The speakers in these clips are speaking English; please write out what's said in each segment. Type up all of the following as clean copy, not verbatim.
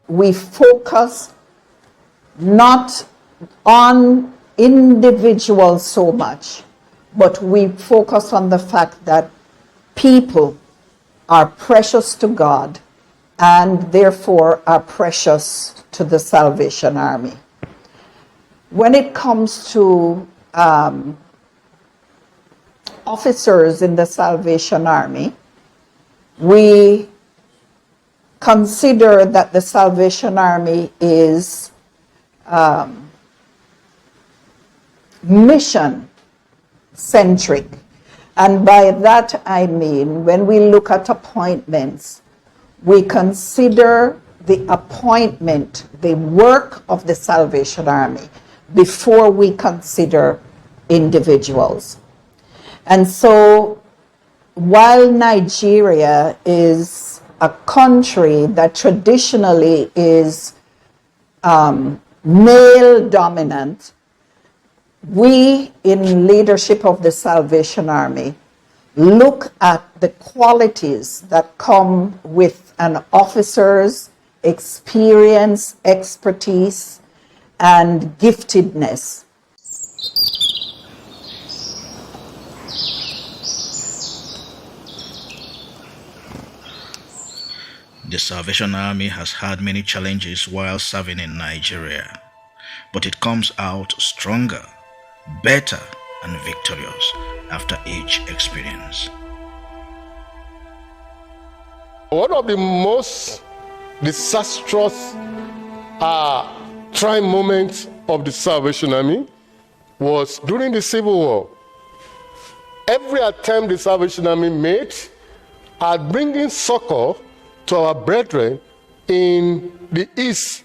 we focus not on individuals so much, but we focus on the fact that people are precious to God and therefore are precious to the Salvation Army. When it comes to officers in the Salvation Army, we consider that the Salvation Army is mission-centric. And by that I mean, when we look at appointments, we consider the appointment, the work of the Salvation Army, before we consider individuals. And so, while Nigeria is a country that traditionally is male dominant, we in leadership of the Salvation Army look at the qualities that come with an officer's experience, expertise, and giftedness. The Salvation Army has had many challenges while serving in Nigeria, but it comes out stronger, better, and victorious after each experience. One of the most disastrous trying moments of the Salvation Army was during the Civil War. Every attempt the Salvation Army made at bringing succor to our brethren in the East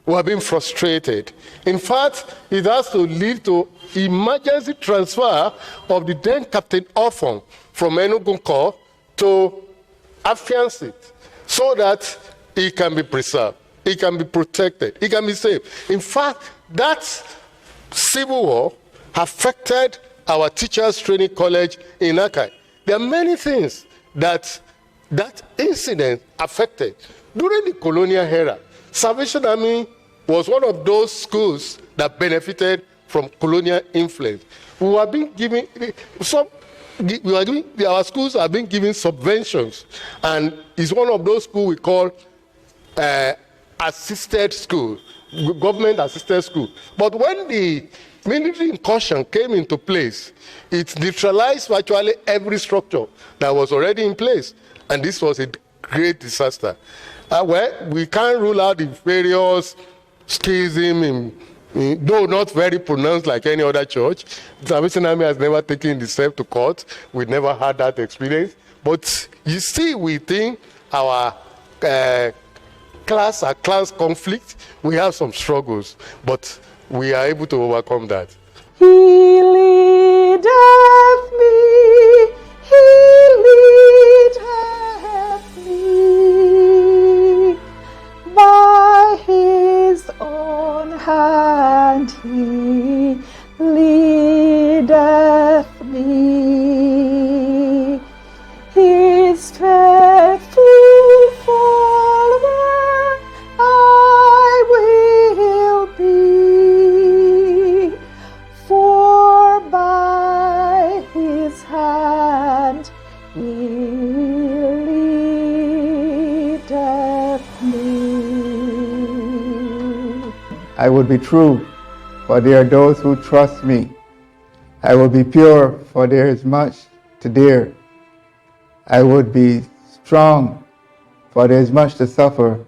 were being frustrated. In fact, it has to lead to emergency transfer of the then Captain Ofon from Enugu Corps to Afiansit, so that it can be preserved, it can be protected, it can be saved. In fact, that Civil War affected our teachers training college in Akai. There are many things that incident affected. During the colonial era, Salvation Army was one of those schools that benefited from colonial influence. Our schools are being given subventions, and it's one of those schools we call assisted school, government assisted school. But when the military incursion came into place, it neutralized virtually every structure that was already in place, and this was a great disaster. Well, we can't rule out the various schism, though not very pronounced like any other church. The Salvation Army has never taken the step to court. We never had that experience. But you see, within our class conflict, we have some struggles, but we are able to overcome that. He leadeth me, he leadeth me, by his own hand he leadeth me. His faithful follower I will be, for by his hand he leadeth me. I will be true, for there are those who trust me. I will be pure, for there is much to dare. I would be strong, for there is much to suffer.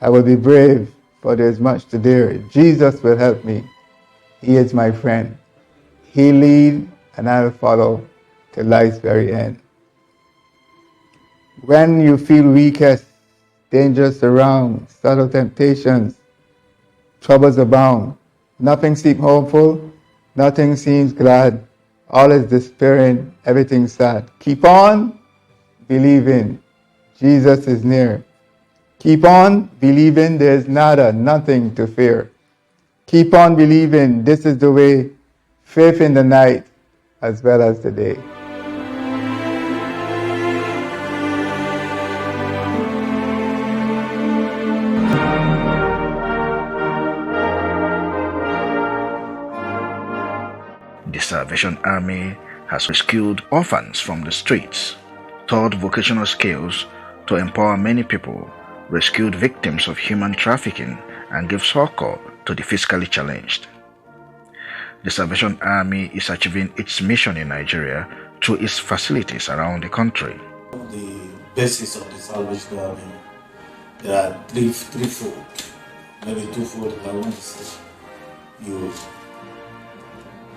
I will be brave, for there is much to dare. Jesus will help me. He is my friend. He lead, and I will follow to life's very end. When you feel weakest, dangers surround, subtle temptations, troubles abound. Nothing seems hopeful, nothing seems glad. All is despairing, everything sad. Keep on believing, Jesus is near. Keep on believing, there's nothing to fear. Keep on believing, this is the way, faith in the night as well as the day. Salvation Army has rescued orphans from the streets, taught vocational skills to empower many people, rescued victims of human trafficking, and gave succor to the physically challenged. The Salvation Army is achieving its mission in Nigeria through its facilities around the country. The basis of the Salvation Army, there are threefold, maybe twofold if I want to say.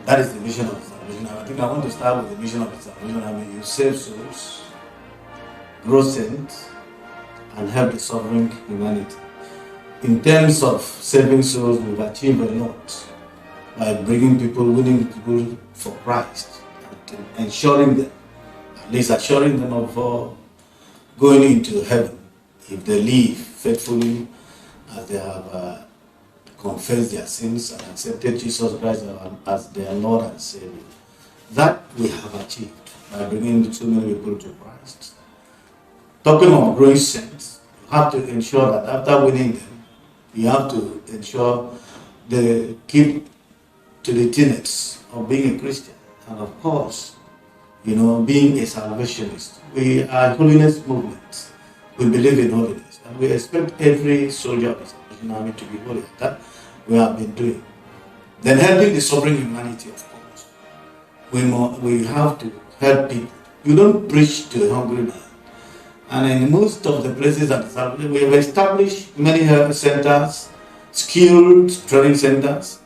That is the mission of the Salvation Army. I think I want to start with the mission of the Salvation Army. You save souls, grow saints, and help the suffering humanity. In terms of saving souls, we've achieved a lot by winning people for Christ, and ensuring them, at least assuring them of going into heaven if they live faithfully as they have confessed their sins and accepted Jesus Christ as their Lord and Savior. That we have achieved by bringing so many people to Christ. Talking of growing saints, you have to ensure that after winning them, you have to ensure they keep to the tenets of being a Christian. And of course, being a salvationist. We are a holiness movement. We believe in holiness. And we expect every soldier of the Salvation Army to be holy. That we have been doing. Then helping the suffering humanity, of course. We have to help people. You don't preach to a hungry man. And in most of the places at the Salvation, we have established many health centers, skilled training centers.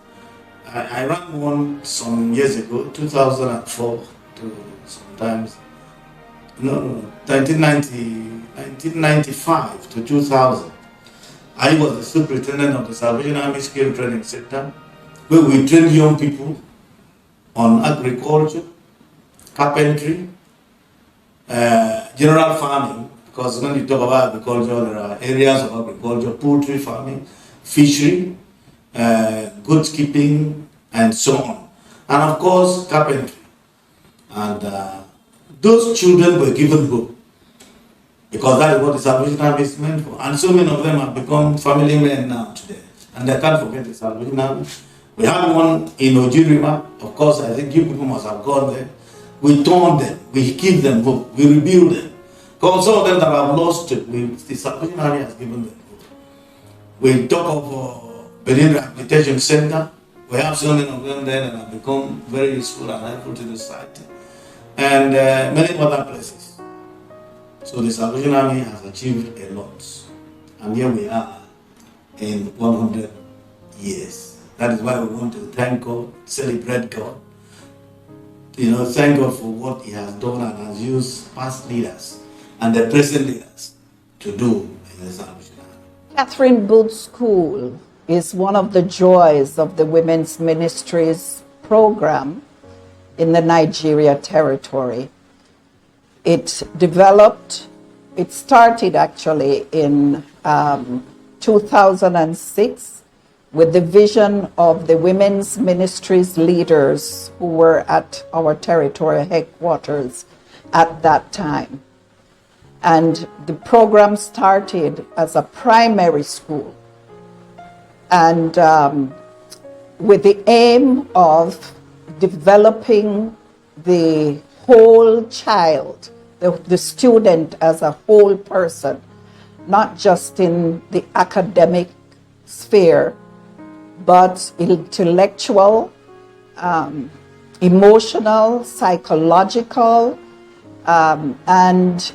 I ran one some years ago, 2004 to sometimes, 1995 to 2000. I was the superintendent of the Salvation Army Skill Training Center, where we train young people on agriculture, carpentry, general farming, because when you talk about agriculture, there are areas of agriculture, poultry farming, fishery, goods keeping, and so on. And of course, carpentry. And those children were given hope, because that is what the Salvation Army is meant for. And so many of them have become family men now today. And they can't forget the Salvation Army. We had one in Ojirima. Of course, I think you people must have gone there. We turn them, we give them hope, we rebuild them. Because some of them that have lost it, the Salvation Army has given them hope. We talk of Benin Rehabilitation Center. We have so many of them there that have become very useful and helpful to the society. And many other places. So the Salvation Army has achieved a lot. And here we are in 100 years. That is why we want to thank God, celebrate God. Thank God for what He has done and has used past leaders and the present leaders to do in the Salvation Army. Catherine Booth School is one of the joys of the Women's Ministries program in the Nigeria territory. It started actually in 2006 with the vision of the Women's Ministries leaders who were at our territorial headquarters at that time. And the program started as a primary school, and with the aim of developing the whole child, the student as a whole person, not just in the academic sphere, but intellectual, emotional, psychological, and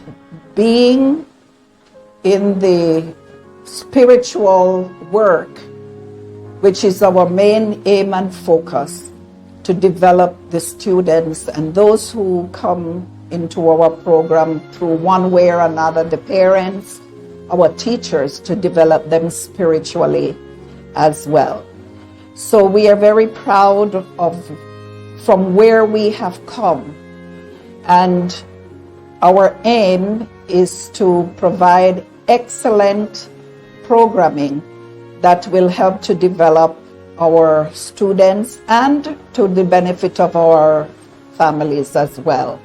being in the spiritual work, which is our main aim and focus, to develop the students and those who come into our program through one way or another, the parents, our teachers, to develop them spiritually as well. So we are very proud of from where we have come, and our aim is to provide excellent programming that will help to develop our students and to the benefit of our families as well.